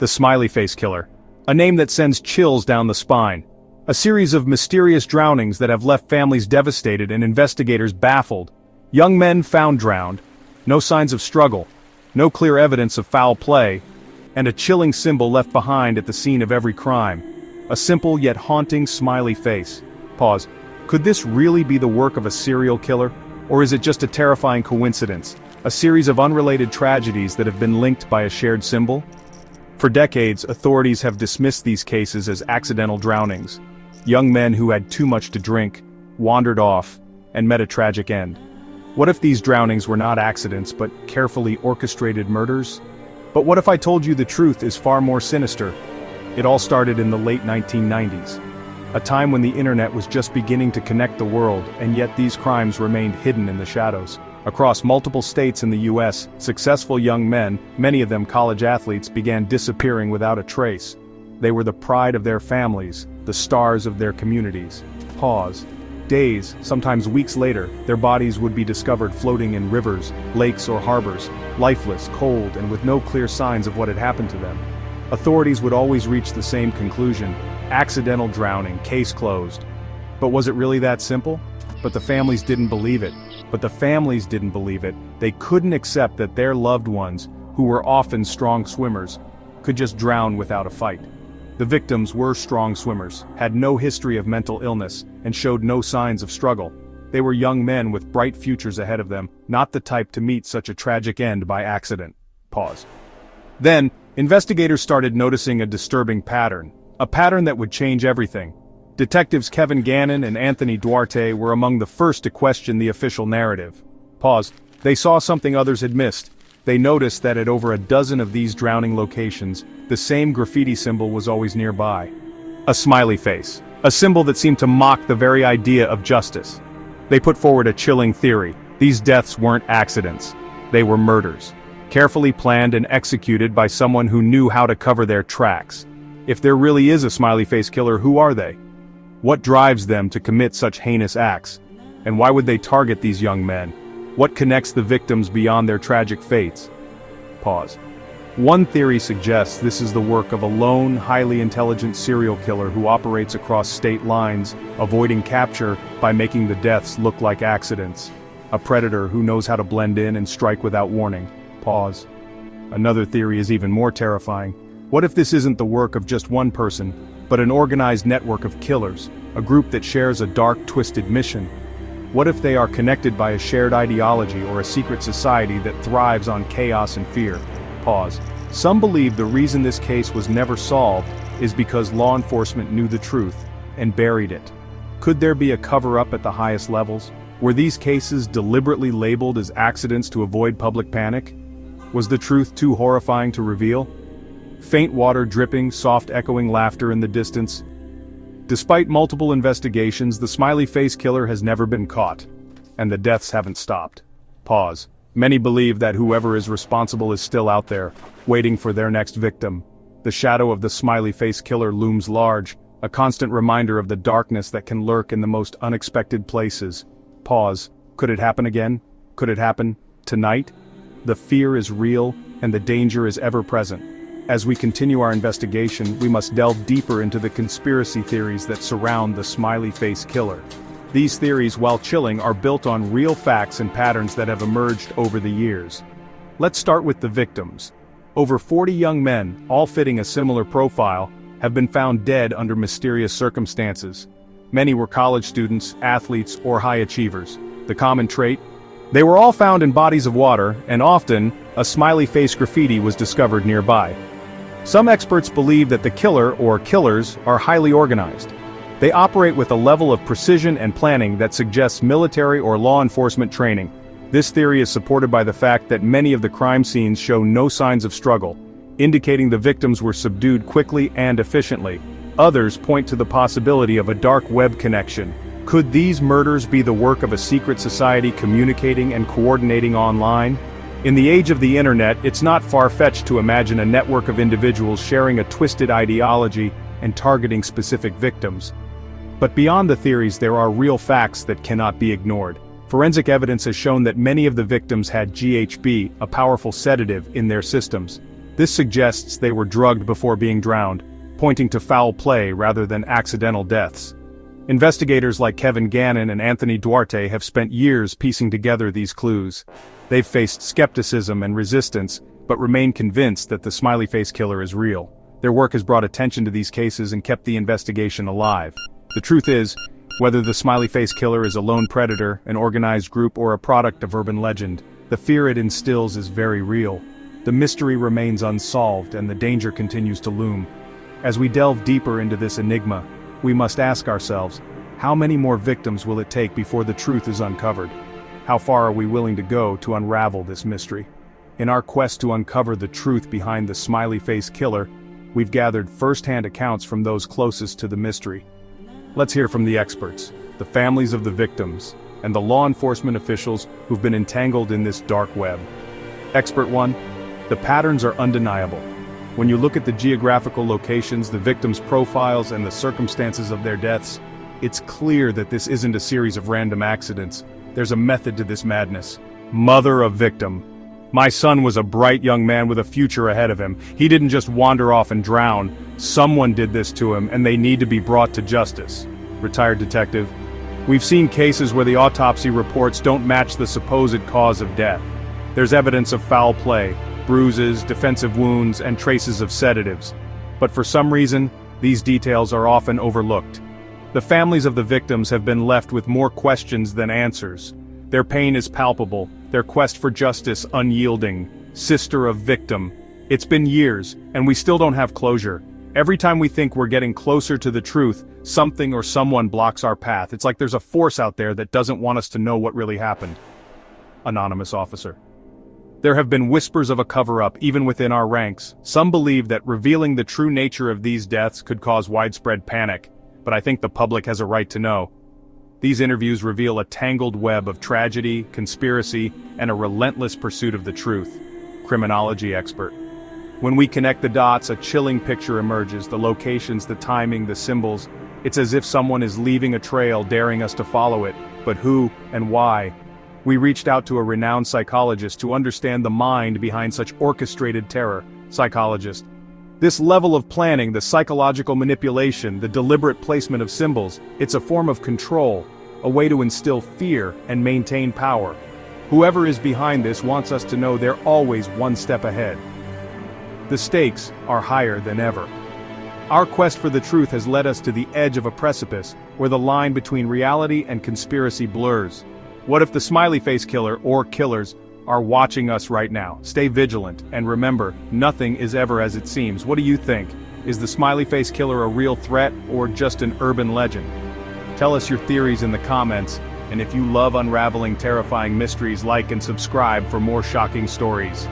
The Smiley Face Killer. A name that sends chills down the spine. A series of mysterious drownings that have left families devastated and investigators baffled. Young men found drowned. No signs of struggle. No clear evidence of foul play. And a chilling symbol left behind at the scene of every crime. A simple yet haunting smiley face. Pause. Could this really be the work of a serial killer? Or is it just a terrifying coincidence? A series of unrelated tragedies that have been linked by a shared symbol? For decades, authorities have dismissed these cases as accidental drownings. Young men who had too much to drink, wandered off, and met a tragic end. What if these drownings were not accidents but carefully orchestrated murders? But what if I told you the truth is far more sinister? It all started in the late 1990s. A time when the internet was just beginning to connect the world, and yet these crimes remained hidden in the shadows. Across multiple states in the US, successful young men, many of them college athletes, began disappearing without a trace. They were the pride of their families, the stars of their communities. Pause. Days, sometimes weeks later, their bodies would be discovered floating in rivers, lakes or harbors, lifeless, cold, and with no clear signs of what had happened to them. Authorities would always reach the same conclusion: accidental drowning, case closed. But was it really that simple? But the families didn't believe it. They couldn't accept that their loved ones, who were often strong swimmers, could just drown without a fight. The victims were strong swimmers, had no history of mental illness, and showed no signs of struggle. They were young men with bright futures ahead of them, not the type to meet such a tragic end by accident. Pause. Then, investigators started noticing a disturbing pattern. A pattern that would change everything. Detectives Kevin Gannon and Anthony Duarte were among the first to question the official narrative. Pause. They saw something others had missed. They noticed that at over a dozen of these drowning locations, the same graffiti symbol was always nearby. A smiley face. A symbol that seemed to mock the very idea of justice. They put forward a chilling theory. These deaths weren't accidents. They were murders. Carefully planned and executed by someone who knew how to cover their tracks. If there really is a smiley face killer, who are they? What drives them to commit such heinous acts? And why would they target these young men? What connects the victims beyond their tragic fates? Pause. One theory suggests this is the work of a lone, highly intelligent serial killer who operates across state lines, avoiding capture by making the deaths look like accidents. A predator who knows how to blend in and strike without warning. Pause. Another theory is even more terrifying. What if this isn't the work of just one person, but an organized network of killers, a group that shares a dark, twisted mission? What if they are connected by a shared ideology or a secret society that thrives on chaos and fear? Pause. Some believe the reason this case was never solved is because law enforcement knew the truth and buried it. Could there be a cover-up at the highest levels? Were these cases deliberately labeled as accidents to avoid public panic? Was the truth too horrifying to reveal? Faint water dripping, soft echoing laughter in the distance. Despite multiple investigations, the smiley face killer has never been caught. And the deaths haven't stopped. Pause. Many believe that whoever is responsible is still out there, waiting for their next victim. The shadow of the smiley face killer looms large, a constant reminder of the darkness that can lurk in the most unexpected places. Pause. Could it happen again? Could it happen tonight? The fear is real, and the danger is ever present. As we continue our investigation, we must delve deeper into the conspiracy theories that surround the smiley face killer. These theories, while chilling, are built on real facts and patterns that have emerged over the years. Let's start with the victims. Over 40 young men, all fitting a similar profile, have been found dead under mysterious circumstances. Many were college students, athletes, or high achievers. The common trait? They were all found in bodies of water, and often, a smiley face graffiti was discovered nearby. Some experts believe that the killer, or killers, are highly organized. They operate with a level of precision and planning that suggests military or law enforcement training. This theory is supported by the fact that many of the crime scenes show no signs of struggle, indicating the victims were subdued quickly and efficiently. Others point to the possibility of a dark web connection. Could these murders be the work of a secret society communicating and coordinating online? In the age of the internet, it's not far-fetched to imagine a network of individuals sharing a twisted ideology and targeting specific victims. But beyond the theories, there are real facts that cannot be ignored. Forensic evidence has shown that many of the victims had GHB, a powerful sedative, in their systems. This suggests they were drugged before being drowned, pointing to foul play rather than accidental deaths. Investigators like Kevin Gannon and Anthony Duarte have spent years piecing together these clues. They've faced skepticism and resistance, but remain convinced that the Smiley Face Killer is real. Their work has brought attention to these cases and kept the investigation alive. The truth is, whether the Smiley Face Killer is a lone predator, an organized group, or a product of urban legend, the fear it instills is very real. The mystery remains unsolved and the danger continues to loom. As we delve deeper into this enigma, we must ask ourselves, how many more victims will it take before the truth is uncovered? How far are we willing to go to unravel this mystery? In our quest to uncover the truth behind the Smiley Face Killer, we've gathered first-hand accounts from those closest to the mystery. Let's hear from the experts, the families of the victims, and the law enforcement officials who've been entangled in this dark web. Expert 1, the patterns are undeniable. When you look at the geographical locations, the victims' profiles, and the circumstances of their deaths, it's clear that this isn't a series of random accidents. There's a method to this madness. Mother of victim. My son was a bright young man with a future ahead of him. He didn't just wander off and drown. Someone did this to him, and they need to be brought to justice. Retired detective. We've seen cases where the autopsy reports don't match the supposed cause of death. There's evidence of foul play, bruises, defensive wounds, and traces of sedatives. But for some reason, these details are often overlooked. The families of the victims have been left with more questions than answers. Their pain is palpable, their quest for justice unyielding. Sister of victim. It's been years, and we still don't have closure. Every time we think we're getting closer to the truth, something or someone blocks our path. It's like there's a force out there that doesn't want us to know what really happened. Anonymous officer. There have been whispers of a cover-up even within our ranks. Some believe that revealing the true nature of these deaths could cause widespread panic, but I think the public has a right to know. These interviews reveal a tangled web of tragedy, conspiracy, and a relentless pursuit of the truth. Criminology expert. When we connect the dots, a chilling picture emerges, the locations, the timing, the symbols. It's as if someone is leaving a trail, daring us to follow it. But who and why? We reached out to a renowned psychologist to understand the mind behind such orchestrated terror. Psychologist. This level of planning, the psychological manipulation, the deliberate placement of symbols, it's a form of control, a way to instill fear and maintain power. Whoever is behind this wants us to know they're always one step ahead. The stakes are higher than ever. Our quest for the truth has led us to the edge of a precipice, where the line between reality and conspiracy blurs. What if the Smiley Face Killer, or killers, are watching us right now? Stay vigilant, and remember, nothing is ever as it seems. What do you think? Is the Smiley Face Killer a real threat, or just an urban legend? Tell us your theories in the comments, and if you love unraveling terrifying mysteries, like and subscribe for more shocking stories.